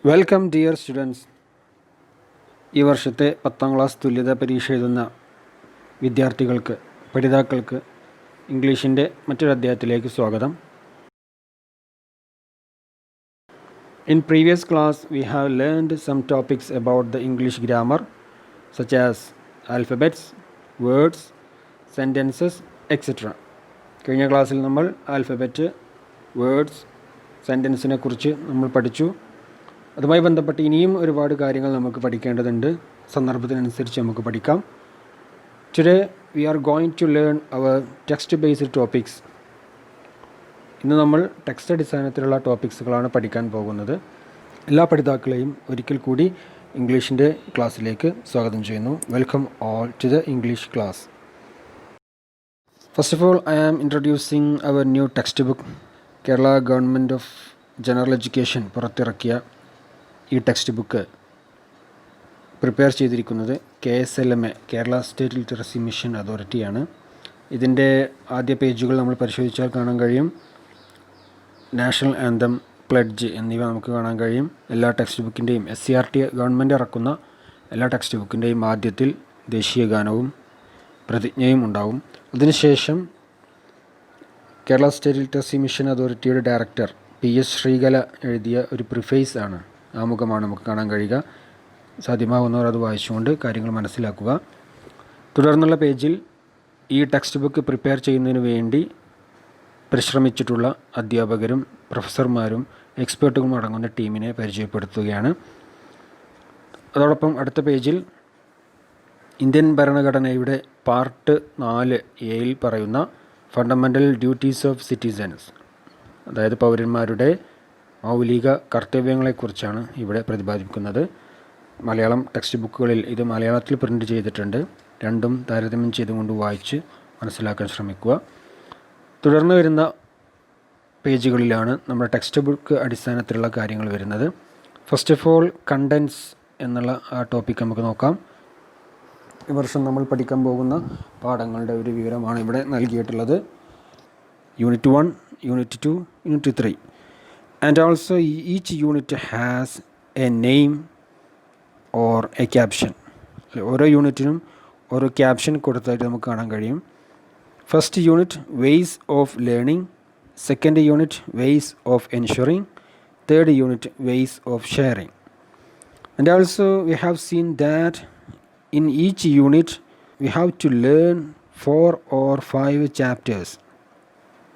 Welcome dear students. ഈ വർഷത്തെ 10ാം class തുല്യതാ പരീക്ഷ എഴുതുന്ന വിദ്യാർത്ഥികൾക്ക്, പഠിതാക്കൾക്ക് ഇംഗ്ലീഷിൻ്റെ മറ്റൊരു അധ്യായത്തിലേക്ക് സ്വാഗതം. In previous class we have learned some topics about the English grammar such as alphabets, words, sentences, etc. കഴിഞ്ഞ ക്ലാസ്സിൽ നമ്മൾ ആൽഫബറ്റ്, വേർഡ്സ്, സെൻറ്റൻസിനെ കുറിച്ച് നമ്മൾ പഠിച്ചു. അതുമായി ബന്ധപ്പെട്ട് ഇനിയും ഒരുപാട് കാര്യങ്ങൾ നമുക്ക് പഠിക്കേണ്ടതുണ്ട്. സന്ദർഭത്തിനനുസരിച്ച് നമുക്ക് പഠിക്കാം. Today we are going to learn our text based topics. ഇന്ന് നമ്മൾ ടെക്സ്റ്റ് അടിസ്ഥാനത്തിലുള്ള ടോപ്പിക്സുകളാണ് പഠിക്കാൻ പോകുന്നത്. എല്ലാ പഠിതാക്കളെയും ഒരിക്കൽ കൂടി ഇംഗ്ലീഷിൻ്റെ ക്ലാസ്സിലേക്ക് സ്വാഗതം ചെയ്യുന്നു. Welcome all to the English class. First of all I am introducing our new textbook. Kerala government of general education പുറത്തിറക്കിയ ഈ ടെക്സ്റ്റ് ബുക്ക് പ്രിപ്പയർ ചെയ്തിരിക്കുന്നത് KSLMA, Kerala state literacy mission അതോറിറ്റിയാണ്. ഇതിൻ്റെ ആദ്യ പേജുകൾ നമ്മൾ പരിശോധിച്ചാൽ കാണാൻ കഴിയും. നാഷണൽ ആന്തം, പ്ലഡ്ജ് എന്നിവ നമുക്ക് കാണാൻ കഴിയും. എല്ലാ ടെക്സ്റ്റ് ബുക്കിൻ്റെയും SCERT ഗവൺമെൻറ് ഇറക്കുന്ന എല്ലാ ടെക്സ്റ്റ് ബുക്കിൻ്റെയും ആദ്യത്തിൽ ദേശീയ ഗാനവും പ്രതിജ്ഞയും ഉണ്ടാവും. അതിനുശേഷം കേരള സ്റ്റേറ്റ് ലിറ്ററസി മിഷൻ അതോറിറ്റിയുടെ ഡയറക്ടർ PS ശ്രീകല എഴുതിയ ഒരു പ്രിഫേസ് ആണ്, ആമുഖമാണ് നമുക്ക് കാണാൻ കഴിയുക. സാധ്യമാകുന്നവർ അത് വായിച്ചുകൊണ്ട് കാര്യങ്ങൾ മനസ്സിലാക്കുക. തുടർന്നുള്ള പേജിൽ ഈ ടെക്സ്റ്റ് ബുക്ക് പ്രിപ്പയർ ചെയ്യുന്നതിന് വേണ്ടി പരിശ്രമിച്ചിട്ടുള്ള അധ്യാപകരും പ്രൊഫസർമാരും എക്സ്പേർട്ടുകളും അടങ്ങുന്ന ടീമിനെ പരിചയപ്പെടുത്തുകയാണ്. അതോടൊപ്പം അടുത്ത പേജിൽ ഇന്ത്യൻ ഭരണഘടനയുടെ പാർട്ട് 4A പറയുന്ന ഫണ്ടമെൻ്റൽ ഡ്യൂട്ടീസ് ഓഫ് സിറ്റിസൻസ്, അതായത് പൗരന്മാരുടെ മൗലിക കർത്തവ്യങ്ങളെക്കുറിച്ചാണ് ഇവിടെ പ്രതിപാദിക്കുന്നത്. മലയാളം ടെക്സ്റ്റ് ബുക്കുകളിൽ ഇത് മലയാളത്തിൽ പ്രിൻ്റ് ചെയ്തിട്ടുണ്ട്. രണ്ടും താരതമ്യം ചെയ്തുകൊണ്ട് വായിച്ച് മനസ്സിലാക്കാൻ ശ്രമിക്കുക. തുടർന്ന് വരുന്ന പേജുകളിലാണ് നമ്മുടെ ടെക്സ്റ്റ് ബുക്ക് അടിസ്ഥാനത്തിലുള്ള കാര്യങ്ങൾ വരുന്നത്. ഫസ്റ്റ് ഓഫ് ഓൾ കണ്ടൻസ് എന്നുള്ള ആ ടോപ്പിക് നമുക്ക് നോക്കാം. ഈ വർഷം നമ്മൾ പഠിക്കാൻ പോകുന്ന പാഠങ്ങളുടെ ഒരു വിവരമാണ് ഇവിടെ നൽകിയിട്ടുള്ളത്. Unit 1, unit 2, unit 3. And also each unit has a name or a caption. ഓരോ യൂണിറ്റിനും ഓരോ ക്യാപ്ഷൻ കൊടുത്തായിട്ട് നമുക്ക് കാണാൻ കഴിയും. First unit vase of learning, second unit ways of ensuring, third unit ways of sharing. And also we have seen that in each unit we have to learn 4 or 5 chapters.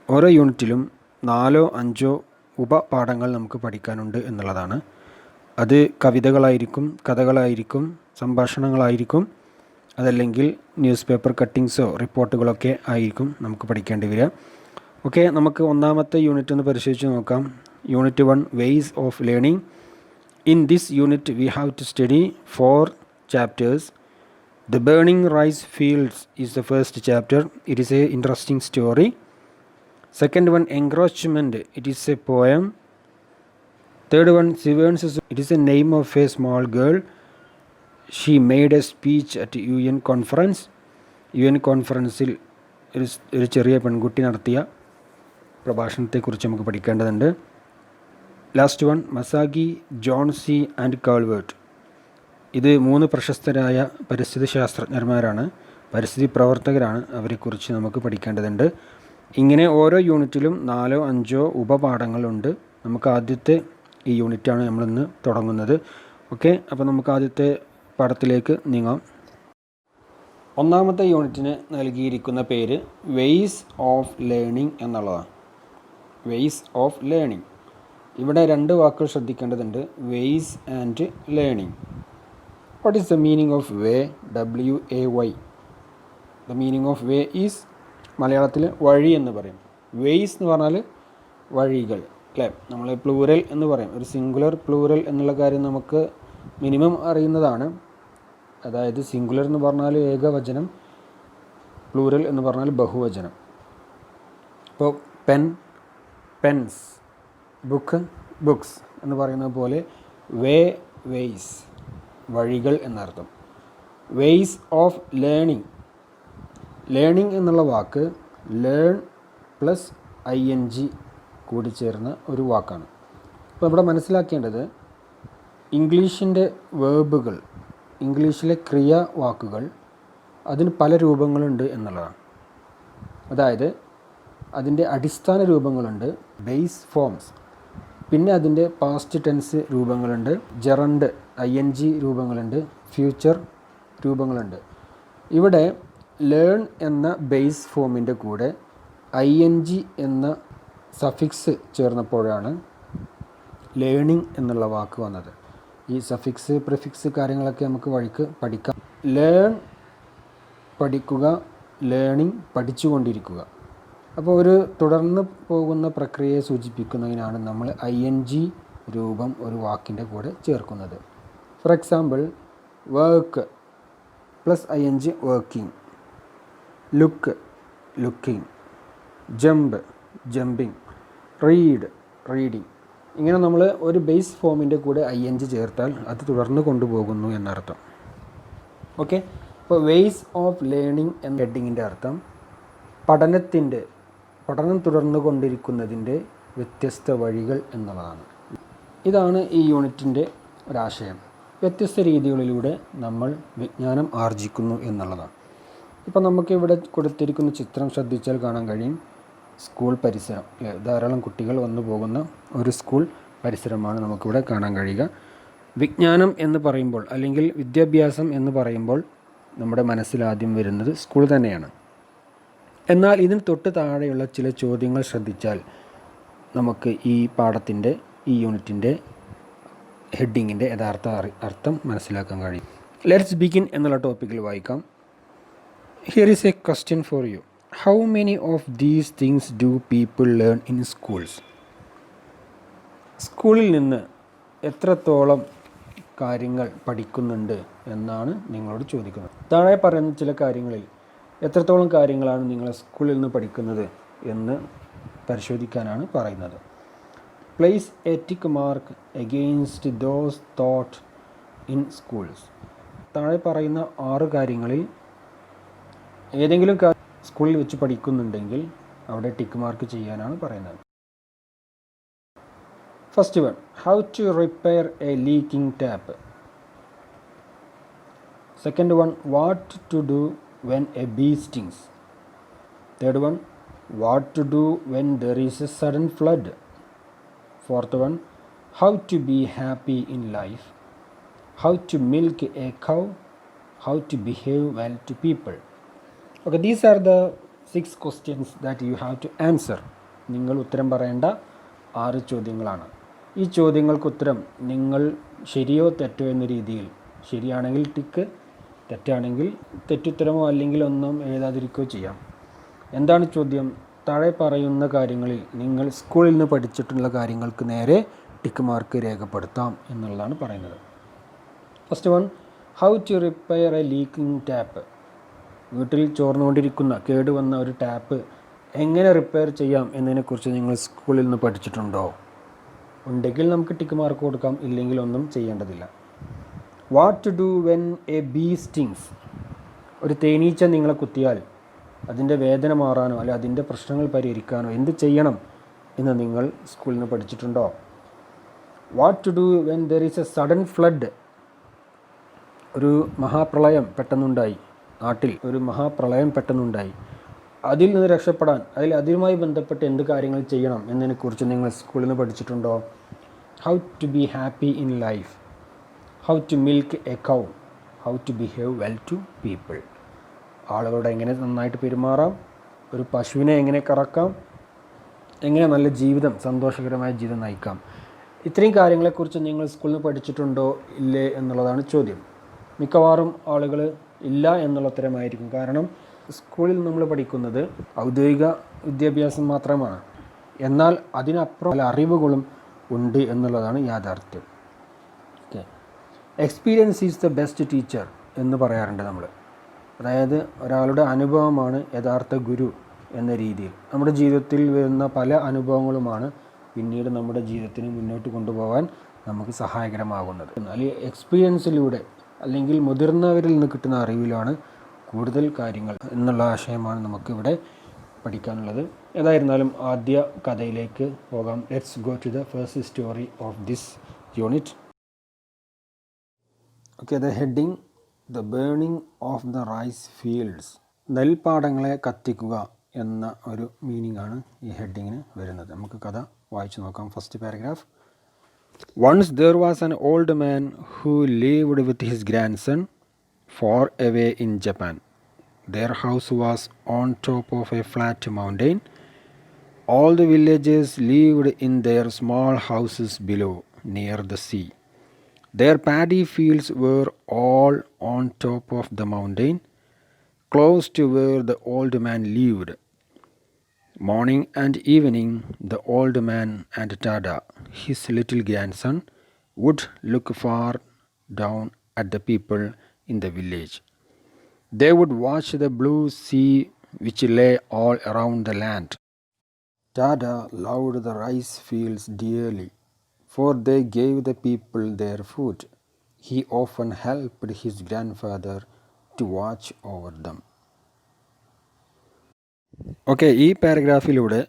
ഓരോ യൂണിറ്റിലും 4-5 ഉപപാഠങ്ങൾ നമുക്ക് പഠിക്കാനുണ്ട് എന്നുള്ളതാണ്. അത് കവിതകളായിരിക്കും, കഥകളായിരിക്കും, സംഭാഷണങ്ങളായിരിക്കും, അതല്ലെങ്കിൽ news paper കട്ടിങ്സോ റിപ്പോർട്ടുകളൊക്കെ ആയിരിക്കും നമുക്ക് പഠിക്കേണ്ടി വരിക. Okay, നമുക്ക് ഒന്നാമത്തെ യൂണിറ്റ് ഒന്ന് പരിശോധിച്ച് നോക്കാം. Unit 1 ways of learning. In this unit we have to study 4 chapters. The Burning Rice Fields is the first chapter. It is a interesting story. Second one, Encroachment. It is a poem. Third one, Severance. It is a name of a small girl. She made a speech at UN conference. UN കോൺഫറൻസിൽ ഒരു ചെറിയ പെൺകുട്ടി നടത്തിയ പ്രഭാഷണത്തെക്കുറിച്ച് നമുക്ക് പഠിക്കേണ്ടതുണ്ട്. Last one, മസാഗി, Jonesy and Calvert. ഇത് 3 പ്രശസ്തരായ പരിസ്ഥിതി ശാസ്ത്രജ്ഞന്മാരാണ്, പരിസ്ഥിതി പ്രവർത്തകരാണ്. അവരെക്കുറിച്ച് നമുക്ക് പഠിക്കേണ്ടതുണ്ട്. ഇങ്ങനെ ഓരോ യൂണിറ്റിലും 4-5 ഉപപാഠങ്ങളുണ്ട്. നമുക്ക് ആദ്യത്തെ ഈ യൂണിറ്റാണ് നമ്മളിന്ന് തുടങ്ങുന്നത്. ഓക്കെ, അപ്പോൾ നമുക്ക് ആദ്യത്തെ പാഠത്തിലേക്ക് നീങ്ങാം. ഒന്നാമത്തെ യൂണിറ്റിന് നൽകിയിരിക്കുന്ന പേര് വേസ് ഓഫ് ലേണിംഗ് എന്നുള്ളതാണ്. Ways of learning. ഇവിടെ 2 വാക്കുകൾ ശ്രദ്ധിക്കേണ്ടതുണ്ട്, ways and learning. What is the meaning of way? W-A-Y. The meaning of way is മലയാളത്തിൽ വഴി എന്ന് പറയും. വേയ്സ് എന്ന് പറഞ്ഞാൽ വഴികൾ, അല്ലേ? നമ്മൾ പ്ലൂറൽ എന്ന് പറയും. ഒരു സിംഗുലർ പ്ലൂറൽ എന്നുള്ള കാര്യം നമുക്ക് മിനിമം അറിയുന്നതാണ്. അതായത് സിംഗുലർ എന്ന് പറഞ്ഞാൽ ഏകവചനം, പ്ലൂറൽ എന്ന് പറഞ്ഞാൽ ബഹുവചനം. ഇപ്പോൾ പെൻ, പെൻസ്, ബുക്ക്, ബുക്സ് എന്ന് പറയുന്നത് പോലെ വേ, വേയ്സ്, വഴികൾ എന്നർത്ഥം. Ways of learning. ലേണിംഗ് എന്നുള്ള വാക്ക് ലേൺ പ്ലസ് ING കൂടി ചേർന്ന ഒരു വാക്കാണ്. അപ്പോൾ ഇവിടെ മനസ്സിലാക്കേണ്ടത് ഇംഗ്ലീഷിൻ്റെ വേർബുകൾ, ഇംഗ്ലീഷിലെ ക്രിയാവാക്കുകൾ അതിന് പല രൂപങ്ങളുണ്ട് എന്നുള്ളതാണ്. അതായത് അതിൻ്റെ അടിസ്ഥാന രൂപങ്ങളുണ്ട്, ബേസ് ഫോംസ്, പിന്നെ അതിൻ്റെ പാസ്റ്റ് ടെൻസ് രൂപങ്ങളുണ്ട്, ജെറണ്ട് ING രൂപങ്ങളുണ്ട്, ഫ്യൂച്ചർ രൂപങ്ങളുണ്ട്. ഇവിടെ ലേൺ എന്ന ബേസ് ഫോമിൻ്റെ കൂടെ ING എന്ന സഫിക്സ് ചേർന്നപ്പോഴാണ് ലേണിംഗ് എന്നുള്ള വാക്ക് വന്നത്. ഈ സഫിക്സ് പ്രിഫിക്സ് കാര്യങ്ങളൊക്കെ നമുക്ക് വഴിക്ക് പഠിക്കാം. ലേൺ പഠിക്കുക, ലേണിംഗ് പഠിച്ചുകൊണ്ടിരിക്കുക. അപ്പോൾ ഒരു തുടർന്ന് പോകുന്ന പ്രക്രിയയെ സൂചിപ്പിക്കുന്നതിനാണ് നമ്മൾ ING രൂപം ഒരു വാക്കിൻ്റെ കൂടെ ചേർക്കുന്നത്. For example, work plus ING working, look looking, jump jumping, read reading. ഇങ്ങനെ നമ്മൾ ഒരു ബേസ് ഫോമിൻ്റെ കൂടെ ING ചേർത്താൽ അത് തുടർന്ന് കൊണ്ടുപോകുന്നു എന്നർത്ഥം. ഓക്കെ, അപ്പോൾ വേയ്സ് ഓഫ് ലേണിംഗ് എന്ന ഹെഡിങ്ങിൻ്റെ അർത്ഥം പഠനം തുടർന്നു കൊണ്ടിരിക്കുന്നതിൻ്റെ വ്യത്യസ്ത വഴികൾ എന്നുള്ളതാണ്. ഇതാണ് ഈ യൂണിറ്റിൻ്റെ ഒരാശയം. വ്യത്യസ്ത രീതികളിലൂടെ നമ്മൾ വിജ്ഞാനം ആർജിക്കുന്നു എന്നുള്ളതാണ്. ഇപ്പോൾ നമുക്കിവിടെ കൊടുത്തിരിക്കുന്ന ചിത്രം ശ്രദ്ധിച്ചാൽ കാണാൻ കഴിയും, സ്കൂൾ പരിസരം, ധാരാളം കുട്ടികൾ വന്നു പോകുന്ന ഒരു സ്കൂൾ പരിസരമാണ് നമുക്കിവിടെ കാണാൻ കഴിയുക. വിജ്ഞാനം എന്ന് പറയുമ്പോൾ അല്ലെങ്കിൽ വിദ്യാഭ്യാസം എന്ന് പറയുമ്പോൾ നമ്മുടെ മനസ്സിൽ ആദ്യം വരുന്നത് സ്കൂൾ തന്നെയാണ്. എന്നാൽ ഇതിന് തൊട്ട് താഴെയുള്ള ചില ചോദ്യങ്ങൾ ശ്രദ്ധിച്ചാൽ നമുക്ക് ഈ പാഠത്തിൻ്റെ, ഈ യൂണിറ്റിൻ്റെ ഹെഡിങ്ങിൻ്റെ യഥാർത്ഥ അർത്ഥം മനസ്സിലാക്കാൻ കഴിയും. ലെറ്റ്സ് ബിഗിൻ എന്നുള്ള ടോപ്പിക്കിൽ വായിക്കാം. Here is A question for you. How many of these things do people learn in schools? സ്കൂളിൽ നിന്ന് എത്രത്തോളം കാര്യങ്ങൾ പഠിക്കുന്നുണ്ട് എന്നാണ് നിങ്ങളോട് ചോദിക്കുന്നത്. താഴെ പറയുന്ന ചില കാര്യങ്ങളിൽ എത്രത്തോളം കാര്യങ്ങളാണ് നിങ്ങൾ സ്കൂളിൽ നിന്ന് പഠിക്കുന്നത് എന്ന് പരിശോധിക്കാനാണ് പറയുന്നത്. Place A tick mark against those thought in schools. താഴെ പറയുന്ന 6 കാര്യങ്ങളിൽ ഏതെങ്കിലും സ്കൂളിൽ വെച്ച് പഠിക്കുന്നുണ്ടെങ്കിൽ അവിടെ ടിക്ക് മാർക്ക് ചെയ്യാനാണ് പറയുന്നത്. First one, how to repair a leaking tap. Second one, what to do when a bee stings. Third one, what to do when there is a sudden flood. Fourth one, how to be happy in life. How to milk a cow. How to behave well to people. Okay, these are the 6 questions that you have to answer. നിങ്ങൾ ഉത്തരം പറയേണ്ട 6 ചോദ്യങ്ങളാണ്. ഈ ചോദ്യങ്ങൾക്ക് ഉത്തരം നിങ്ങൾ ശരിയോ തെറ്റോ എന്ന രീതിയിൽ, ശരിയാണെങ്കിൽ ടിക്ക്, തെറ്റാണെങ്കിൽ തെറ്റുത്തരമോ അല്ലെങ്കിൽ ഒന്നും എഴുതാതിരിക്കുകയോ ചെയ്യാം. എന്താണ് ചോദ്യം? താഴെ പറയുന്ന കാര്യങ്ങളിൽ നിങ്ങൾ സ്കൂളിൽ നിന്ന് പഠിച്ചിട്ടുള്ള കാര്യങ്ങൾക്ക് നേരെ ടിക്ക് മാർക്ക് രേഖപ്പെടുത്താം എന്നുള്ളതാണ് പറയുന്നത്. First one, how to repair a leaking tap. വീട്ടിൽ ചോർന്നുകൊണ്ടിരിക്കുന്ന കേടുവന്ന ഒരു ടാപ്പ് എങ്ങനെ റിപ്പയർ ചെയ്യാം എന്നതിനെക്കുറിച്ച് നിങ്ങൾ സ്കൂളിൽ നിന്ന് പഠിച്ചിട്ടുണ്ടോ? ഉണ്ടെങ്കിൽ നമുക്ക് ടിക്ക് മാർക്ക് കൊടുക്കാം, ഇല്ലെങ്കിൽ ഒന്നും ചെയ്യേണ്ടതില്ല. What to do when a bee stings. ഒരു തേനീച്ച നിങ്ങളെ കുത്തിയാൽ അതിൻ്റെ വേദന മാറാനോ അല്ലെ അതിൻ്റെ പ്രശ്നങ്ങൾ പരിഹരിക്കാനോ എന്ത് ചെയ്യണം എന്ന് നിങ്ങൾ സ്കൂളിൽ നിന്ന് പഠിച്ചിട്ടുണ്ടോ? What to do when there is a sudden flood. ഒരു മഹാപ്രളയം പെട്ടെന്നുണ്ടായി, നാട്ടിൽ ഒരു മഹാപ്രളയം പെട്ടെന്നുണ്ടായി, അതിൽ നിന്ന് രക്ഷപ്പെടാൻ അതുമായി ബന്ധപ്പെട്ട് എന്ത് കാര്യങ്ങൾ ചെയ്യണം എന്നതിനെക്കുറിച്ച് നിങ്ങൾ സ്കൂളിൽ നിന്ന് പഠിച്ചിട്ടുണ്ടോ? How to be happy in life. How to milk a cow. How to behave well to people. ആളുകളോട് എങ്ങനെ നന്നായിട്ട് പെരുമാറാം, ഒരു പശുവിനെ എങ്ങനെ കറക്കാം, എങ്ങനെ നല്ല ജീവിതം, സന്തോഷകരമായ ജീവിതം നയിക്കാം. ഇത്രയും കാര്യങ്ങളെക്കുറിച്ച് നിങ്ങൾ സ്കൂളിൽ നിന്ന് പഠിച്ചിട്ടുണ്ടോ ഇല്ലേ എന്നുള്ളതാണ് ചോദ്യം. മിക്കവാറും ആളുകൾ ഇല്ല എന്നുള്ള ഉത്തരമായിരിക്കും. കാരണം സ്കൂളിൽ നമ്മൾ പഠിക്കുന്നത് ഔദ്യോഗിക വിദ്യാഭ്യാസം മാത്രമാണ്. എന്നാൽ അതിനപ്പുറം പല അറിവുകളും ഉണ്ട് എന്നുള്ളതാണ് യാഥാർത്ഥ്യം. Okay, experience is the best teacher എന്ന് പറയാറുണ്ട് നമ്മൾ. അതായത് ഒരാളുടെ അനുഭവമാണ് യഥാർത്ഥ ഗുരു എന്ന രീതിയിൽ നമ്മുടെ ജീവിതത്തിൽ വരുന്ന പല അനുഭവങ്ങളുമാണ് പിന്നീട് നമ്മുടെ ജീവിതത്തിന് മുന്നോട്ട് കൊണ്ടുപോകാൻ നമുക്ക് സഹായകരമാകുന്നത്. അല്ലെങ്കിൽ എക്സ്പീരിയൻസിലൂടെ അല്ലെങ്കിൽ മുതിർന്നവരിൽ നിന്ന് കിട്ടുന്ന അറിവിലാണ് കൂടുതൽ കാര്യങ്ങൾ എന്നുള്ള ആശയമാണ് നമുക്കിവിടെ പഠിക്കാനുള്ളത്. ഏതായിരുന്നാലും ആദ്യ കഥയിലേക്ക് പോകാം. Let's go to the first story of this unit. Okay, the heading the burning of the rice fields. നെൽപ്പാടങ്ങളെ കത്തിക്കുക എന്ന ഒരു മീനിങ് ആണ് ഈ ഹെഡിങ്ങിന് വരുന്നത്. നമുക്ക് കഥ വായിച്ചു നോക്കാം. First paragraph. Once there was an old man who lived with his grandson far away in Japan. Their house was on top of a flat mountain. All the villagers lived in their small houses below, near the sea. Their paddy fields were all on top of the mountain, close to where the old man lived. Morning and evening, the old man and Tada, his little grandson, would look far down at the people in the village. They would watch the blue sea which lay all around the land. Tada loved the rice fields dearly, for they gave the people their food. He often helped his grandfather to watch over them. Okay, ഈ പാരഗ്രാഫിലൂടെ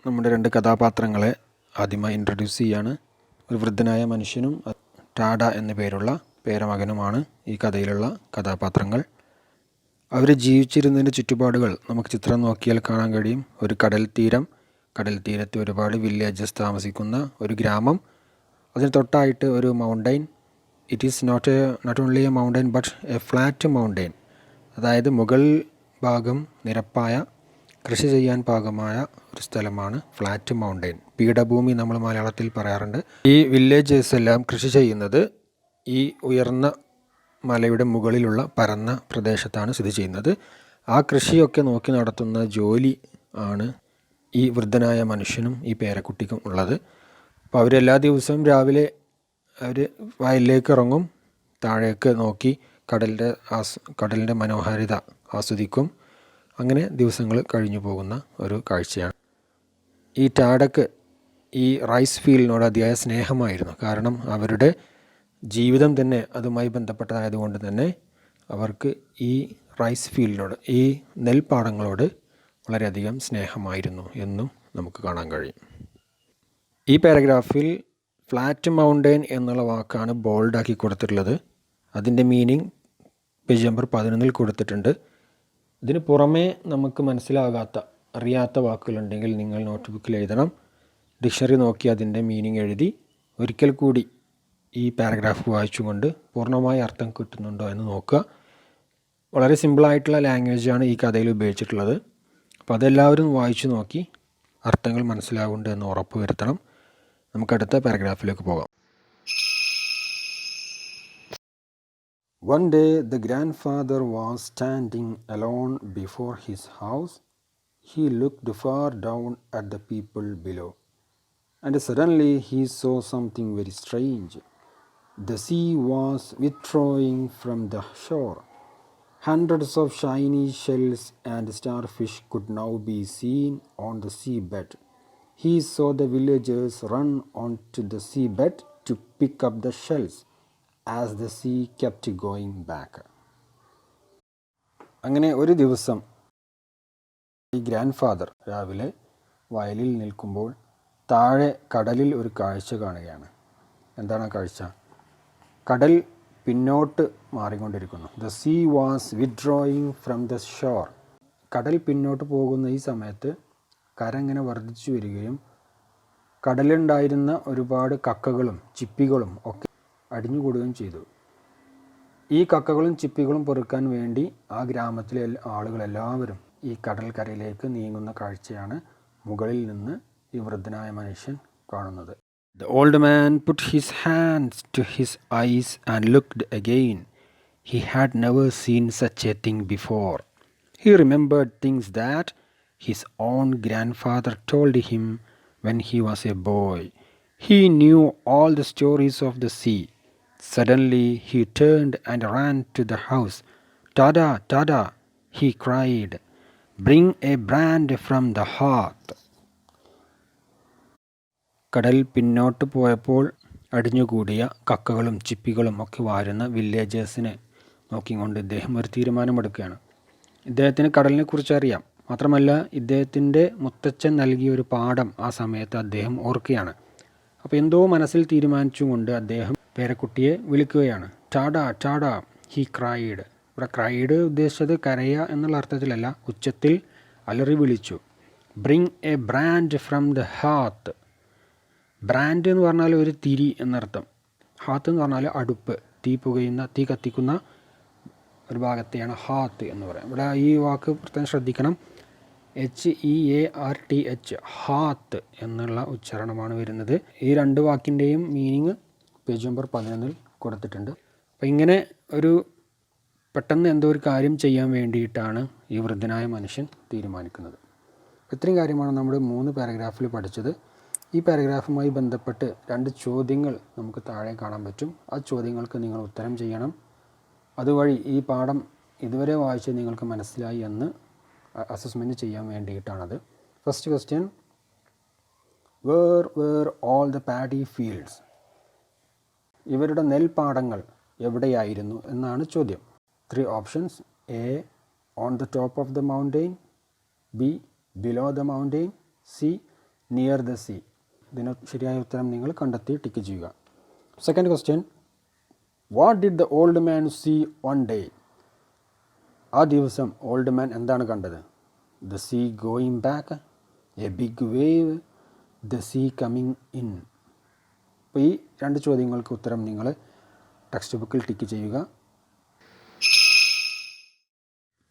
നമ്മുടെ രണ്ട് കഥാപാത്രങ്ങളെ ആദ്യമായി introduce ചെയ്യാണ്. ഒരു വൃദ്ധനായ മനുഷ്യനും ടാഡ എന്ന പേരുള്ള പേരമകനുമാണ് ഈ കഥയിലുള്ള കഥാപാത്രങ്ങൾ. അവർ ജീവിച്ചിരുന്നതിൻ്റെ ചുറ്റുപാടുകൾ നമുക്ക് ചിത്രം നോക്കിയാൽ കാണാൻ കഴിയും. ഒരു കടൽ തീരത്ത് ഒരുപാട് വില്ലേജസ് താമസിക്കുന്ന ഒരു ഗ്രാമം, അതിന് തൊട്ടായിട്ട് ഒരു mountain. It is not only a mountain but a flat mountain, അതായത് മുകൾ ഭാഗം നിരപ്പായ കൃഷി ചെയ്യാൻ പാകമായ ഒരു സ്ഥലമാണ് ഫ്ലാറ്റ് മൗണ്ടൈൻ. പീഠഭൂമി നമ്മൾ മലയാളത്തിൽ പറയാറുണ്ട്. ഈ വില്ലേജേഴ്സ് എല്ലാം കൃഷി ചെയ്യുന്നത് ഈ ഉയർന്ന മലയുടെ മുകളിലുള്ള പരന്ന പ്രദേശത്താണ് സ്ഥിതി ചെയ്യുന്നത്. ആ കൃഷിയൊക്കെ നോക്കി നടത്തുന്ന ജോലി ആണ് ഈ വൃദ്ധനായ മനുഷ്യനും ഈ പേരക്കുട്ടിക്കും ഉള്ളത്. അപ്പോൾ അവരെല്ലാ ദിവസവും രാവിലെ അവർ വയലിലേക്ക് ഇറങ്ങും, താഴേക്ക് നോക്കി കടലിൻ്റെ മനോഹാരിത ആസ്വദിക്കും. അങ്ങനെ ദിവസങ്ങൾ കഴിഞ്ഞു പോകുന്ന ഒരു കാഴ്ചയാണ്. ഈ ടാഡക്ക് ഈ റൈസ് ഫീൽഡിനോട് അതിയായ സ്നേഹമായിരുന്നു. കാരണം അവരുടെ ജീവിതം തന്നെ അതുമായി ബന്ധപ്പെട്ടതായതുകൊണ്ട് തന്നെ അവർക്ക് ഈ റൈസ് ഫീൽഡിനോട്, ഈ നെൽപ്പാടങ്ങളോട് വളരെയധികം സ്നേഹമായിരുന്നു എന്നും നമുക്ക് കാണാൻ കഴിയും. ഈ പാരഗ്രാഫിൽ ഫ്ലാറ്റ് മൗണ്ടൈൻ എന്നുള്ള വാക്കാണ് ബോൾഡാക്കി കൊടുത്തിട്ടുള്ളത്. അതിൻ്റെ മീനിങ് പേജ് നമ്പർ 11 കൊടുത്തിട്ടുണ്ട്. ഇതിന് പുറമേ നമുക്ക് അറിയാത്ത വാക്കുകളുണ്ടെങ്കിൽ നിങ്ങൾ നോട്ട് ബുക്കിൽ എഴുതണം. ഡിക്ഷണറി നോക്കി അതിൻ്റെ മീനിങ് എഴുതി ഒരിക്കൽ കൂടി ഈ പാരഗ്രാഫ് വായിച്ചുകൊണ്ട് പൂർണ്ണമായ അർത്ഥം കിട്ടുന്നുണ്ടോ എന്ന് നോക്കുക. വളരെ സിമ്പിളായിട്ടുള്ള ലാംഗ്വേജാണ് ഈ കഥയിൽ ഉപയോഗിച്ചിട്ടുള്ളത്. അപ്പോൾ അതെല്ലാവരും വായിച്ചു നോക്കി അർത്ഥങ്ങൾ മനസ്സിലാവുന്നുണ്ട് എന്ന് ഉറപ്പ് വരുത്തണം. നമുക്കടുത്ത പാരഗ്രാഫിലേക്ക് പോകാം. One day the grandfather was standing alone before his house. He looked far down at the people below, and suddenly he saw something very strange. The sea was withdrawing from the shore. Hundreds of shiny shells and starfish could now be seen on the seabed. He saw the villagers run onto the seabed to pick up the shells as the sea kept going back. അങ്ങനെ ഒരു ദിവസം ഈ grand father രാവിലെ വയലിൽ നിൽക്കുമ്പോൾ താഴെ കടലിൽ ഒരു കാഴ്ച കാണുകയാണ്. എന്താണ് ആ കാഴ്ച? കടൽ പിന്നോട്ട് മാറിക്കൊണ്ടിരിക്കുന്നു. The sea was withdrawing from the shore. കടൽ പിന്നോട്ട് പോകുന്ന ഈ സമയത്ത് കര ഇങ്ങനെ വർദ്ധിച്ചു വരികയും കടലുണ്ടായിരുന്ന ഒരുപാട് കക്കകളും ചിപ്പികളും ഒക്കെ അടിഞ്ഞുകൂടുകയും ചെയ്തു. ഈ കക്കകളും ചിപ്പികളും പെറുക്കാൻ വേണ്ടി ആ ഗ്രാമത്തിലെ ആളുകളെല്ലാവരും ഈ കടൽക്കരയിലേക്ക് നീങ്ങുന്ന കാഴ്ചയാണ് മുകളിൽ നിന്ന് ഈ വൃദ്ധനായ മനുഷ്യൻ കാണുന്നത്. The old man put his hands to his eyes and looked again. He had never seen such a thing before. He remembered things that his own grandfather told him when he was a boy. He knew all the stories of the sea. Suddenly he turned and ran to the house. "Tada, Tada," he cried. "Bring a brand from the hearth." കടൽ പിന്നോട്ട് പോയപ്പോൾ അടിഞ്ഞുകൂടിയ കക്കകളും ചിപ്പികളും ഒക്കെ വാരുന്ന വില്ലേജേഴ്സിനെ നോക്കിക്കൊണ്ട് ഇദ്ദേഹം ഒരു തീരുമാനമെടുക്കുകയാണ്. ഇദ്ദേഹത്തിന് കടലിനെക്കുറിച്ച് അറിയാം. മാത്രമല്ല ഇദ്ദേഹത്തിൻ്റെ മുത്തച്ഛൻ നൽകിയ ഒരു പാഠം ആ സമയത്ത് അദ്ദേഹം ഓർക്കുകയാണ്. അപ്പോൾ എന്തോ മനസ്സിൽ തീരുമാനിച്ചുകൊണ്ട് അദ്ദേഹം പേരക്കുട്ടിയെ വിളിക്കുകയാണ്. Tada tada he cried. ഇവിടെ ക്രൈഡ് ഉദ്ദേശിച്ചത് കരയുക എന്നുള്ള അർത്ഥത്തിലല്ല, ഉച്ചത്തിൽ അലറി വിളിച്ചു. Bring a brand from the hearth. Brand എന്ന് പറഞ്ഞാൽ ഒരു തിരി എന്നർത്ഥം. ഹാത്ത് എന്ന് പറഞ്ഞാൽ അടുപ്പ്, തീ കത്തിക്കുന്ന ഒരു ഭാഗത്തെയാണ് ഹാത്ത് എന്ന് പറയുന്നത്. ഇവിടെ ഈ വാക്ക് പ്രത്യേകം ശ്രദ്ധിക്കണം. HEARTH, ഹാത്ത് എന്നുള്ള ഉച്ചാരണമാണ് വരുന്നത്. ഈ രണ്ട് വാക്കിൻ്റെയും മീനിങ് പേജ് നമ്പർ 11 കൊടുത്തിട്ടുണ്ട്. അപ്പോൾ ഇങ്ങനെ ഒരു പെട്ടെന്ന് എന്തോ ഒരു കാര്യം ചെയ്യാൻ വേണ്ടിയിട്ടാണ് ഈ വൃദ്ധനായ മനുഷ്യൻ തീരുമാനിക്കുന്നത്. ഇത്രയും കാര്യമാണ് നമ്മൾ 3 പാരഗ്രാഫിൽ പഠിച്ചത്. ഈ പാരഗ്രാഫുമായി ബന്ധപ്പെട്ട് 2 ചോദ്യങ്ങൾ നമുക്ക് താഴെ കാണാൻ പറ്റും. ആ ചോദ്യങ്ങൾക്ക് നിങ്ങൾ ഉത്തരം ചെയ്യണം. അതുവഴി ഈ പാഠം ഇതുവരെ വായിച്ച് നിങ്ങൾക്ക് മനസ്സിലായി എന്ന് അസസ്മെൻറ്റ് ചെയ്യാൻ വേണ്ടിയിട്ടാണത്. First question, where all the paddy fields. ഇവരുടെ നെൽപ്പാടങ്ങൾ എവിടെയായിരുന്നു എന്നാണ് ചോദ്യം. 3 options: A on the top of the mountain, B below the mountain, C near the sea. ഇതിന് ശരിയായ ഉത്തരം നിങ്ങൾ കണ്ടെത്തി ടിക്ക് ചെയ്യുക. Second question, what did the old man see one day. ആ ദിവസം ഓൾഡ് മാൻ എന്താണ് കണ്ടത്? The sea going back, a big wave, the sea coming in. അപ്പോൾ ഈ 2 ചോദ്യങ്ങൾക്ക് ഉത്തരം നിങ്ങൾ ടെക്സ്റ്റ് ബുക്കിൽ ടിക്ക് ചെയ്യുക.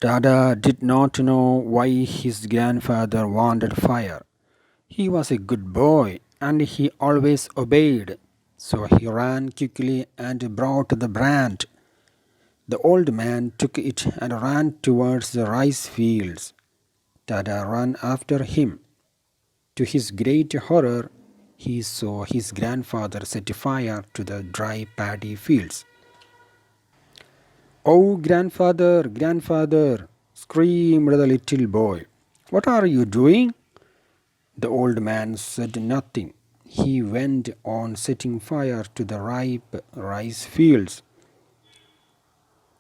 Dada did not know why his grandfather wanted fire. He was a good boy and he always obeyed. So he ran quickly and brought the brand. The old man took it and ran towards the rice fields. Dada ran after him. To his great horror, he saw his grandfather set fire to the dry paddy fields. "Oh, grandfather, grandfather," screamed the little boy. "What are you doing?" The old man said nothing. He went on setting fire to the ripe rice fields.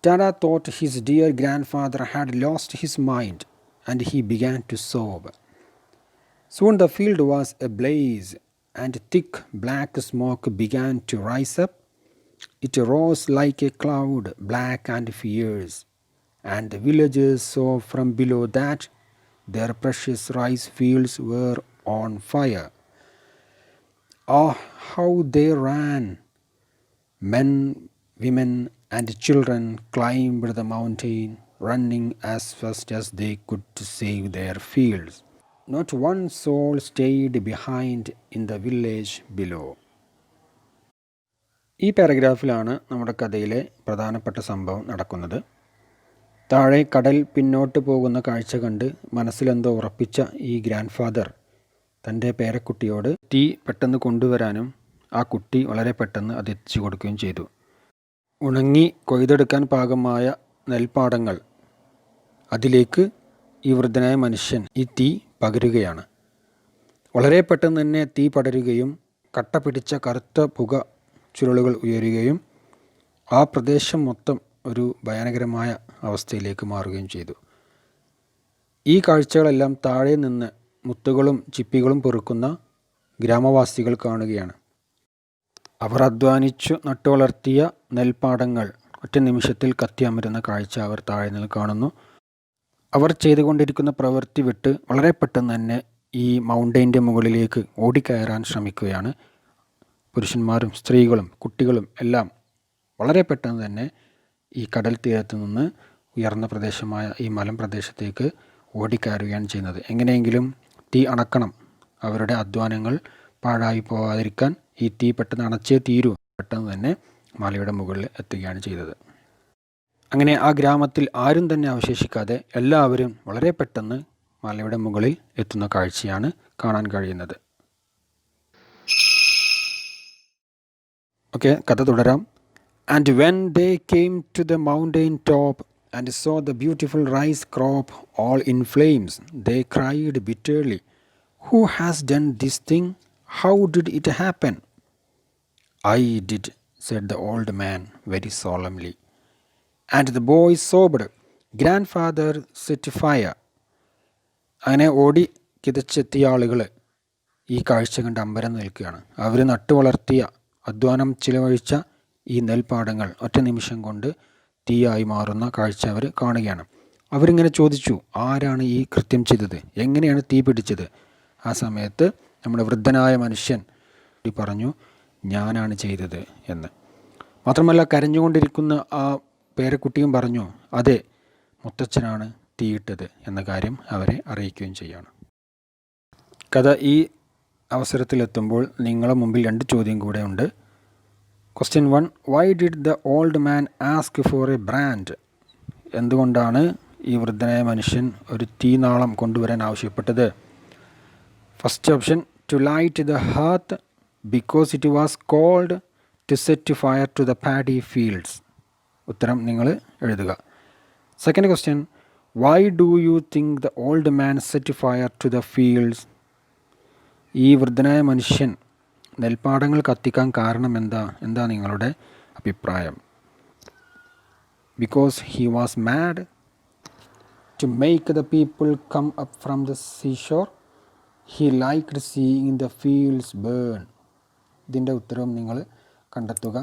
Dada thought his dear grandfather had lost his mind, and he began to sob. Soon the field was ablaze, and thick black smoke began to rise up. It rose like a cloud, black and fierce, and the villagers saw from below that their precious rice fields were on fire. Ah, how they ran! Men, women, and children climbed the mountain, running as fast as they could to save their fields. Not one soul stayed behind in the village below. ഈ പാരഗ്രാഫിലാണ് നമ്മുടെ കഥയിലെ പ്രധാനപ്പെട്ട സംഭവം നടക്കുന്നത്. താഴെ കടൽ പിന്നോട്ട് പോകുന്ന കാഴ്ച കണ്ട് മനസ്സിലെന്തോ ഉറപ്പിച്ച ഈ ഗ്രാൻഡ് ഫാദർ തൻ്റെ പേരക്കുട്ടിയോട് തീ പെട്ടെന്ന് കൊണ്ടുവരാനും ആ കുട്ടി വളരെ പെട്ടെന്ന് അത് എത്തിച്ചു കൊടുക്കുകയും ചെയ്തു. ഉണങ്ങി കൊയ്തെടുക്കാൻ പാകമായ നെൽപ്പാടങ്ങൾ, അതിലേക്ക് ഈ വൃദ്ധനായ മനുഷ്യൻ ഈ തീ പകരുകയാണ്. വളരെ പെട്ടെന്ന് തന്നെ തീ പടരുകയും കട്ട പിടിച്ച കറുത്ത പുക ചുരുളുകൾ ഉയരുകയും ആ പ്രദേശം മൊത്തം ഒരു ഭയാനകരമായ അവസ്ഥയിലേക്ക് മാറുകയും ചെയ്തു. ഈ കാഴ്ചകളെല്ലാം താഴെ നിന്ന് മുത്തുകളും ചിപ്പികളും പെറുക്കുന്ന ഗ്രാമവാസികൾ കാണുകയാണ്. അവർ അധ്വാനിച്ചു നട്ടുവളർത്തിയ നെൽപ്പാടങ്ങൾ ഒറ്റ നിമിഷത്തിൽ കത്തിയമരുന്ന കാഴ്ച അവർ താഴെ നിന്ന് കാണുന്നു. അവർ ചെയ്തുകൊണ്ടിരിക്കുന്ന പ്രവൃത്തി വിട്ട് വളരെ പെട്ടെന്ന് തന്നെ ഈ മൗണ്ടെയിൻ്റെ മുകളിലേക്ക് ഓടിക്കയറാൻ ശ്രമിക്കുകയാണ്. പുരുഷന്മാരും സ്ത്രീകളും കുട്ടികളും എല്ലാം വളരെ പെട്ടെന്ന് തന്നെ ഈ കടൽ തീരത്ത് നിന്ന് ഉയർന്ന പ്രദേശമായ ഈ മലമ്പ്രദേശത്തേക്ക് ഓടിക്കയറുകയാണ് ചെയ്യുന്നത്. എങ്ങനെയെങ്കിലും തീ അണക്കണം, അവരുടെ അധ്വാനങ്ങൾ പാഴായി പോകാതിരിക്കാൻ ഈ തീ പെട്ടെന്ന് അണച്ചേ തീരൂ. പെട്ടെന്ന് തന്നെ മലയുടെ മുകളിൽ എത്തുകയാണ് ചെയ്തത്. അങ്ങനെ ആ ഗ്രാമത്തിൽ ആരും തന്നെ അവശേഷിക്കാതെ എല്ലാവരും വളരെ പെട്ടെന്ന് മലയുടെ മുകളിൽ എത്തുന്ന കാഴ്ചയാണ് കാണാൻ കഴിയുന്നത്. ഓക്കെ, കഥ തുടരാം. And when they came to the mountain top and saw the beautiful rice crop all in flames, they cried bitterly, "Who has done this thing? How did it happen?" "I did," said the old man very solemnly. And the boy sobbed, "Grandfather set fire." അങ്ങനെ ഓടി കിതച്ചെത്തിയ ആളുകൾ ഈ കാഴ്ച കണ്ട് അമ്പരം നിൽക്കുകയാണ്. അവർ നട്ടു വളർത്തിയ, അധ്വാനം ചിലവഴിച്ച ഈ നെൽപ്പാടങ്ങൾ ഒറ്റ നിമിഷം കൊണ്ട് തീയായി മാറുന്ന കാഴ്ച അവർ കാണുകയാണ്. അവരിങ്ങനെ ചോദിച്ചു, ആരാണ് ഈ കൃത്യം ചെയ്തത്, എങ്ങനെയാണ് തീ പിടിച്ചത്? ആ സമയത്ത് നമ്മുടെ വൃദ്ധനായ മനുഷ്യൻ പറഞ്ഞു, ഞാനാണ് ചെയ്തത് എന്ന്. മാത്രമല്ല കരഞ്ഞുകൊണ്ടിരിക്കുന്ന ആ പേരക്കുട്ടിയും പറഞ്ഞു, അതെ, മുത്തച്ഛനാണ് തീയിട്ടത് എന്ന കാര്യം അവരെ അറിയിക്കുകയും ചെയ്യുകയാണ്. കഥ ഈ അവസരത്തിലെത്തുമ്പോൾ നിങ്ങളുടെ മുമ്പിൽ 2 ചോദ്യം കൂടെ ഉണ്ട്. Question 1. Why did the old man ask for a brand? എന്തുകൊണ്ടാണ് ഈ വൃദ്ധനായ മനുഷ്യൻ ഒരു തീനാളം കൊണ്ടുവരാൻ ആവശ്യപ്പെട്ടത്? First option, to light the hearth because it was cold, to set fire to the paddy fields. ഉത്തരം നിങ്ങൾ എഴുതുക. Second question, why do you think the old man set fire to the fields? ഈ വൃദ്ധനായ മനുഷ്യൻ നെൽപ്പാടങ്ങൾ കത്തിക്കാൻ കാരണം എന്താ നിങ്ങളുടെ അഭിപ്രായം? Because he was mad, to make the people come up from the seashore, he liked seeing the fields burn. ഇതിൻ്റെ ഉത്തരം നിങ്ങൾ കണ്ടെത്തുക.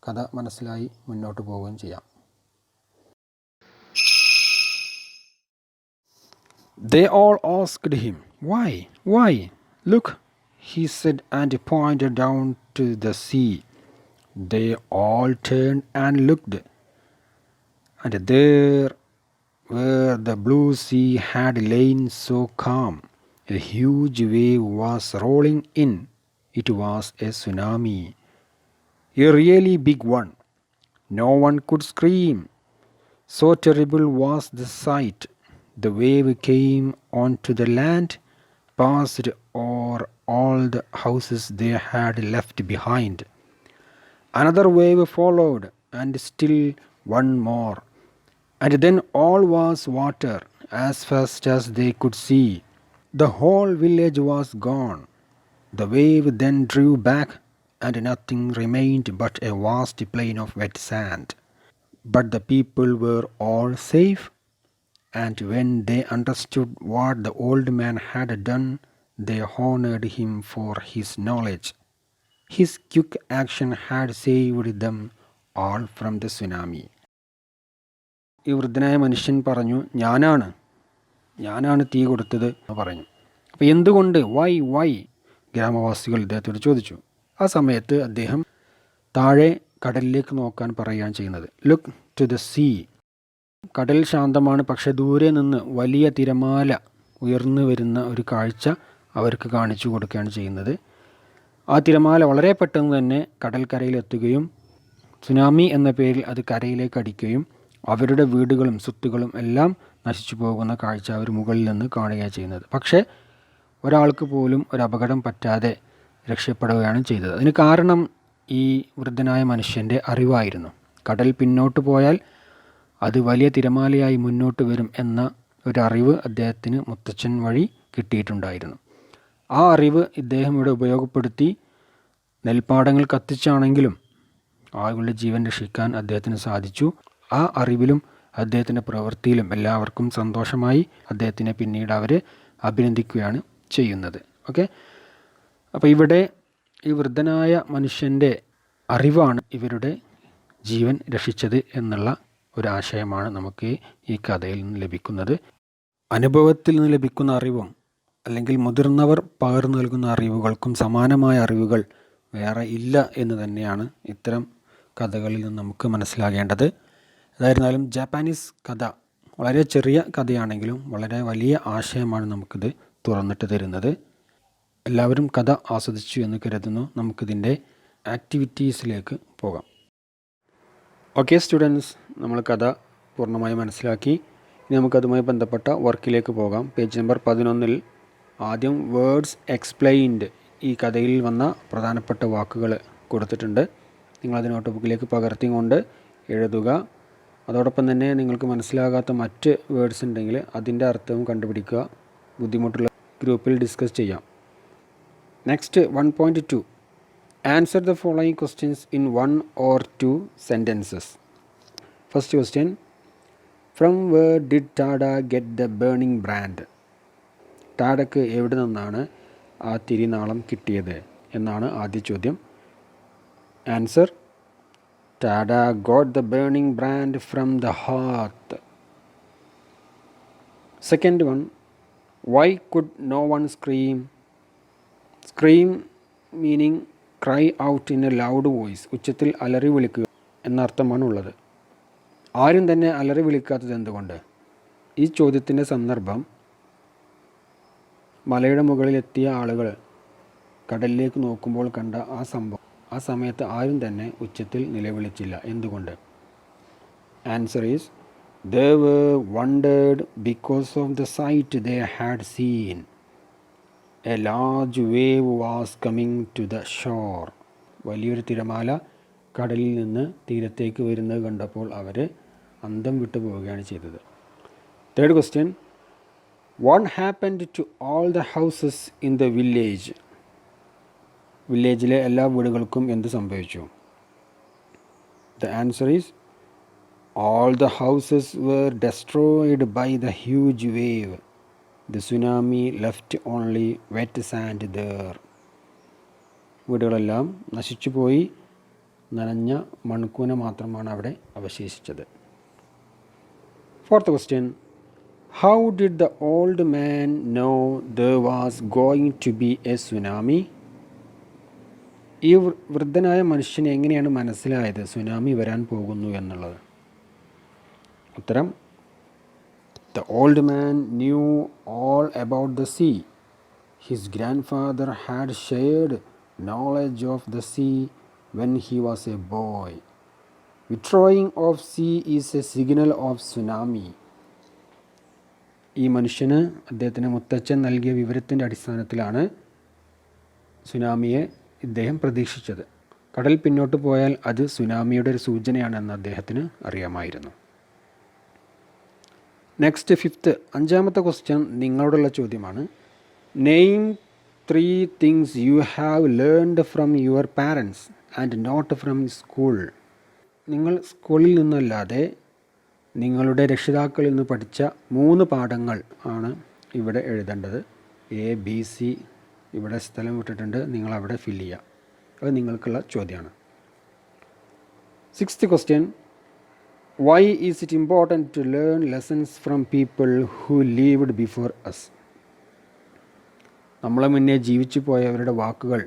കഥ മനസ്സിലായി മുന്നോട്ട് പോവുകയും ചെയ്യാം. They all asked him, why? Look, he said, and pointed down to the sea. They all turned and looked, and there where the blue sea had lain so calm, a huge wave was rolling in. It was a tsunami, a really big one. No one could scream. So terrible was the sight. The wave came onto the land, passed over all the houses they had left behind. Another wave followed, and still one more. And then all was water, as fast as they could see. The whole village was gone. The wave then drew back, and nothing remained but a vast plain of wet sand. But the people were all safe, and when they understood what the old man had done, they honored him for his knowledge. His quick action had saved them all from the tsunami. ഈ വൃദ്ധനായ മനുഷ്യൻ പറഞ്ഞു, ഞാനാണ് തീ കൊടുത്തത് എന്ന് പറഞ്ഞു. അപ്പോൾ എന്തുകൊണ്ട്, വൈ ഗ്രാമവാസികൾ ഇദ്ദേഹത്തോട് ചോദിച്ചു. ആ സമയത്ത് അദ്ദേഹം താഴെ കടലിലേക്ക് നോക്കാൻ പറയുകയാണ് ചെയ്യുന്നത്. Look to the sea. കടൽ ശാന്തമാണ്, പക്ഷെ ദൂരെ നിന്ന് വലിയ തിരമാല ഉയർന്നു വരുന്ന ഒരു കാഴ്ച അവർക്ക് കാണിച്ചു കൊടുക്കുകയാണ് ചെയ്യുന്നത്. ആ തിരമാല വളരെ പെട്ടെന്ന് തന്നെ കടൽക്കരയിലെത്തുകയും സുനാമി എന്ന പേരിൽ അത് കരയിലേക്ക് അടിക്കുകയും അവരുടെ വീടുകളും സ്വത്തുകളും എല്ലാം നശിച്ചു പോകുന്ന കാഴ്ച അവർ മുകളിൽ നിന്ന് കാണുകയാണ് ചെയ്യുന്നത്. പക്ഷേ ഒരാൾക്ക് പോലും ഒരു അപകടം പറ്റാതെ രക്ഷപ്പെടുകയാണ് ചെയ്തത്. അതിന് കാരണം ഈ വൃദ്ധനായ മനുഷ്യൻ്റെ അറിവായിരുന്നു. കടൽ പിന്നോട്ട് പോയാൽ അത് വലിയ തിരമാലയായി മുന്നോട്ട് വരും എന്ന ഒരറിവ് അദ്ദേഹത്തിന് മുത്തച്ഛൻ വഴി കിട്ടിയിട്ടുണ്ടായിരുന്നു. ആ അറിവ് ഇദ്ദേഹം ഇവിടെ ഉപയോഗപ്പെടുത്തി നെൽപ്പാടങ്ങൾ കത്തിച്ചാണെങ്കിലും ആളുകളുടെ ജീവൻ രക്ഷിക്കാൻ അദ്ദേഹത്തിന് സാധിച്ചു. ആ അറിവിലും അദ്ദേഹത്തിൻ്റെ പ്രവൃത്തിയിലും എല്ലാവർക്കും സന്തോഷമായി. അദ്ദേഹത്തിനെ പിന്നീട് അവർ അഭിനന്ദിക്കുകയാണ് ചെയ്യുന്നത്. ഓക്കെ, അപ്പോൾ ഇവിടെ ഈ വൃദ്ധനായ മനുഷ്യൻ്റെ അറിവാണ് ഇവരുടെ ജീവൻ രക്ഷിച്ചത് എന്നുള്ള ഒരാശയമാണ് നമുക്ക് ഈ കഥയിൽ നിന്ന് ലഭിക്കുന്നത്. അനുഭവത്തിൽ നിന്ന് ലഭിക്കുന്ന അറിവും അല്ലെങ്കിൽ മുതിർന്നവർ പകർന്നു നൽകുന്ന അറിവുകൾക്കും സമാനമായ അറിവുകൾ വേറെ ഇല്ല എന്ന് തന്നെയാണ് ഇത്തരം കഥകളിൽ നിന്ന് നമുക്ക് മനസ്സിലാകേണ്ടത്. ഏതായിരുന്നാലും ജാപ്പാനീസ് കഥ വളരെ ചെറിയ കഥയാണെങ്കിലും വളരെ വലിയ ആശയമാണ് നമുക്കിത് തുറന്നിട്ട് തരുന്നത്. എല്ലാവരും കഥ ആസ്വദിച്ചു എന്ന് കരുതുന്നു. നമുക്കിതിൻ്റെ ആക്ടിവിറ്റീസിലേക്ക് പോകാം. ഓക്കെ സ്റ്റുഡൻസ്, നമ്മൾ കഥ പൂർണ്ണമായി മനസ്സിലാക്കി. ഇനി നമുക്കതുമായി ബന്ധപ്പെട്ട വർക്കിലേക്ക് പോകാം. പേജ് നമ്പർ 11 ആദ്യം വേർഡ്സ് എക്സ്പ്ലെയിൻഡ്, ഈ കഥയിൽ വന്ന പ്രധാനപ്പെട്ട വാക്കുകൾ കൊടുത്തിട്ടുണ്ട്. നിങ്ങളത് നോട്ട് ബുക്കിലേക്ക് പകർത്തിക്കൊണ്ട് എഴുതുക. അതോടൊപ്പം തന്നെ നിങ്ങൾക്ക് മനസ്സിലാകാത്ത മറ്റ് വേർഡ്സ് ഉണ്ടെങ്കിൽ അതിൻ്റെ അർത്ഥവും കണ്ടുപിടിക്കുക. ബുദ്ധിമുട്ടുള്ള ഗ്രൂപ്പിൽ ഡിസ്കസ് ചെയ്യാം. Next 1.2, answer the following questions in 1 or 2 sentences. First question, from where did Tada get the burning brand? ടാഡക്ക് എവിടെ നിന്നാണ് ആ തിരിനാളം കിട്ടിയത് എന്നാണ് ആദ്യ ചോദ്യം. Answer, Tada got the burning brand from the hearth. Second one, why could no one scream? Scream meaning cry out in a loud voice. ഉച്ചത്തിൽ അലറി വിളിക്കുക എന്നർത്ഥമാണുള്ളത്. ആരും തന്നെ അലറി വിളിക്കാത്തത് എന്തുകൊണ്ട്? ഈ ചോദ്യത്തിൻ്റെ സന്ദർഭം മലയുടെ മുകളിലെത്തിയ ആളുകൾ കടലിലേക്ക് നോക്കുമ്പോൾ കണ്ട ആ സംഭവം. ആ സമയത്ത് ആരും തന്നെ ഉച്ചത്തിൽ നിലവിളിച്ചില്ല. എന്തുകൊണ്ട്? Answer is they were wondered because of the sight they had seen. A large wave was coming to the shore. വലിയൊരു തിരമാല കടലിൽ നിന്ന് തീരത്തേക്ക് വരുന്നത് കണ്ടപ്പോൾ അവർ അന്തം വിട്ടു പോവുകയാണ് ചെയ്തത്. Third question, what happened to all the houses in the village? വില്ലേജിലെ എല്ലാ വീടുകൾക്കും എന്ത് സംഭവിച്ചു? The answer is all the houses were destroyed by the huge wave. The tsunami left only wet sand there. വീടുകളെല്ലാം നശിച്ചുപോയി. നനഞ്ഞ മൺകൂന മാത്രമാണ് അവിടെ അവശേഷിച്ചത്. Fourth question, how did the old man know there was going to be a tsunami? ഈ വൃദ്ധനായ മനുഷ്യന് എങ്ങനെയാണ് മനസ്സിലായത് സുനാമി വരാൻ പോകുന്നു എന്നുള്ളത്? ഉത്തരം, the old man knew all about the sea. His grandfather had shared knowledge of the sea when he was a boy. Withdrawing of sea is a signal of tsunami. ഈ മനുഷ്യന് അദ്ദേഹത്തിന് മുത്തച്ഛൻ നൽകിയ വിവരത്തിൻ്റെ അടിസ്ഥാനത്തിലാണ് സുനാമിയെ ഇദ്ദേഹം പ്രതീക്ഷിച്ചത്. കടൽ പിന്നോട്ട് പോയാൽ അത് സുനാമിയുടെ ഒരു സൂചനയാണെന്ന് അദ്ദേഹത്തിന് അറിയാമായിരുന്നു. നെക്സ്റ്റ് ഫിഫ്ത്ത്, അഞ്ചാമത്തെ ക്വസ്റ്റ്യൻ നിങ്ങളോടുള്ള ചോദ്യമാണ്. Name 3 things you have learned from your parents and not from school. നിങ്ങൾ സ്കൂളിൽ നിന്നല്ലാതെ നിങ്ങളുടെ രക്ഷിതാക്കളിൽ നിന്ന് പഠിച്ച 3 പാഠങ്ങൾ ആണ് ഇവിടെ എഴുതേണ്ടത്. എ ബി സി ഇവിടെ സ്ഥലം വിട്ടിട്ടുണ്ട്, നിങ്ങളവിടെ ഫില്ല് ചെയ്യുക. അത് നിങ്ങൾക്കുള്ള ചോദ്യമാണ്. Sixth question, why is it important to learn lessons from people who lived before us? നമ്മളെ മുന്നേ ജീവിച്ചു പോയവരുടെ വാക്കുകൾ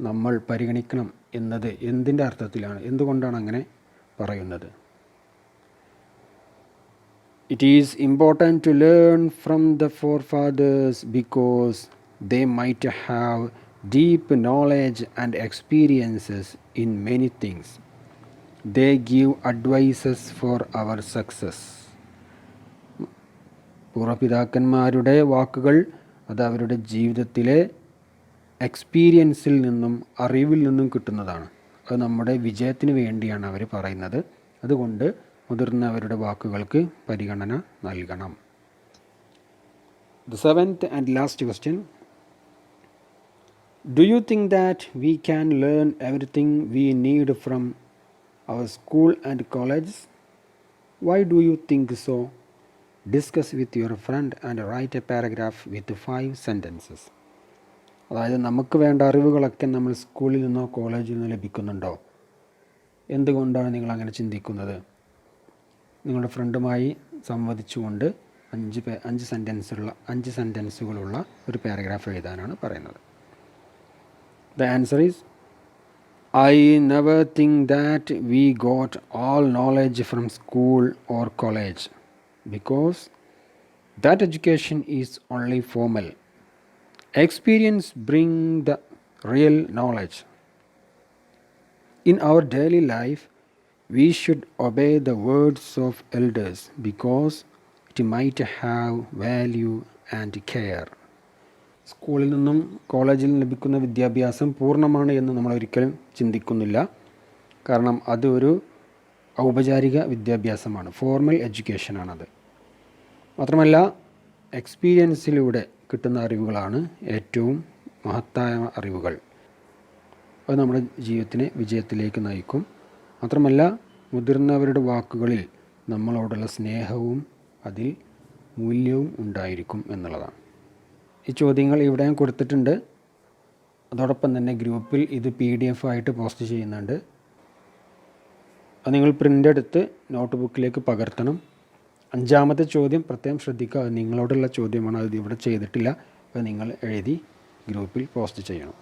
നമ്മൾ പരിഗണിക്കണം എന്നത് എന്തിൻ്റെ അർത്ഥത്തിലാണ്? എന്തുകൊണ്ടാണ് അങ്ങനെ പറയുന്നത്? It is important to learn from the forefathers because they might have deep knowledge and experiences in many things. They give advices for our success. പൂർവ്വപിതാക്കന്മാരുടെ വാക്കുകൾ അത് അവരുടെ ജീവിതത്തിലെ എക്സ്പീരിയൻസിൽ നിന്നും അറിവിൽ നിന്നും കിട്ടുന്നതാണ്. അത് നമ്മുടെ വിജയത്തിന് വേണ്ടിയാണ് അവർ പറയുന്നത്. അതുകൊണ്ട് മുതിർന്നവരുടെ വാക്കുകൾക്ക് പരിഗണന നൽകണം. The seventh and last question, do you think that we can learn everything we need from our school and colleges? Why do you think so? Discuss with your friend and write a paragraph with 5 sentences. അതായത് നമുക്ക് വേണ്ട അറിവുകളൊക്കെ നമ്മൾ സ്കൂളിൽ നിന്നോ കോളേജിൽ നിന്നോ ലഭിക്കുന്നുണ്ടോ? എന്തുകൊണ്ടാണ് നിങ്ങൾ അങ്ങനെ ചിന്തിക്കുന്നത്? നിങ്ങളുടെ ഫ്രണ്ടുമായി സംവദിച്ചുകൊണ്ട് 5 സെൻറ്റൻസുകളുള്ള ഒരു പാരഗ്രാഫ് എഴുതാനാണ് പറയുന്നത്. The answer is, I never think that we got all knowledge from school or college because that education is only formal. Experience brings the real knowledge. In our daily life, we should obey the words of elders because it might have value and care. സ്കൂളിൽ നിന്നും കോളേജിൽ നിന്നും ലഭിക്കുന്ന വിദ്യാഭ്യാസം പൂർണ്ണമാണ് എന്ന് നമ്മൾ ഒരിക്കലും ചിന്തിക്കുന്നില്ല. കാരണം അത് ഒരു ഔപചാരിക വിദ്യാഭ്യാസമാണ്, ഫോർമൽ എഡ്യൂക്കേഷനാണത്. മാത്രമല്ല എക്സ്പീരിയൻസിലൂടെ കിട്ടുന്ന അറിവുകളാണ് ഏറ്റവും മഹത്തായ അറിവുകൾ. അത് നമ്മുടെ ജീവിതത്തിനെ വിജയത്തിലേക്ക് നയിക്കും. മാത്രമല്ല മുതിർന്നവരുടെ വാക്കുകളിൽ നമ്മളോടുള്ള സ്നേഹവും അതിൽ മൂല്യവും ഉണ്ടായിരിക്കും എന്നുള്ളതാണ്. ഈ ചോദ്യങ്ങൾ ഇവിടെ ഞാൻ കൊടുത്തിട്ടുണ്ട്. അതോടൊപ്പം തന്നെ ഗ്രൂപ്പിൽ ഇത് PDF ആയിട്ട് പോസ്റ്റ് ചെയ്യുന്നുണ്ട്. അത് നിങ്ങൾ പ്രിൻ്റ് എടുത്ത് നോട്ട് ബുക്കിലേക്ക് പകർത്തണം. 5-ാമത്തെ ചോദ്യം പ്രത്യേകം ശ്രദ്ധിക്കുക, അത് നിങ്ങളോടുള്ള ചോദ്യമാണ്, അത് ഇവിടെ ചെയ്തിട്ടില്ല. അത് നിങ്ങൾ എഴുതി ഗ്രൂപ്പിൽ പോസ്റ്റ് ചെയ്യണം.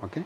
ഓക്കെ.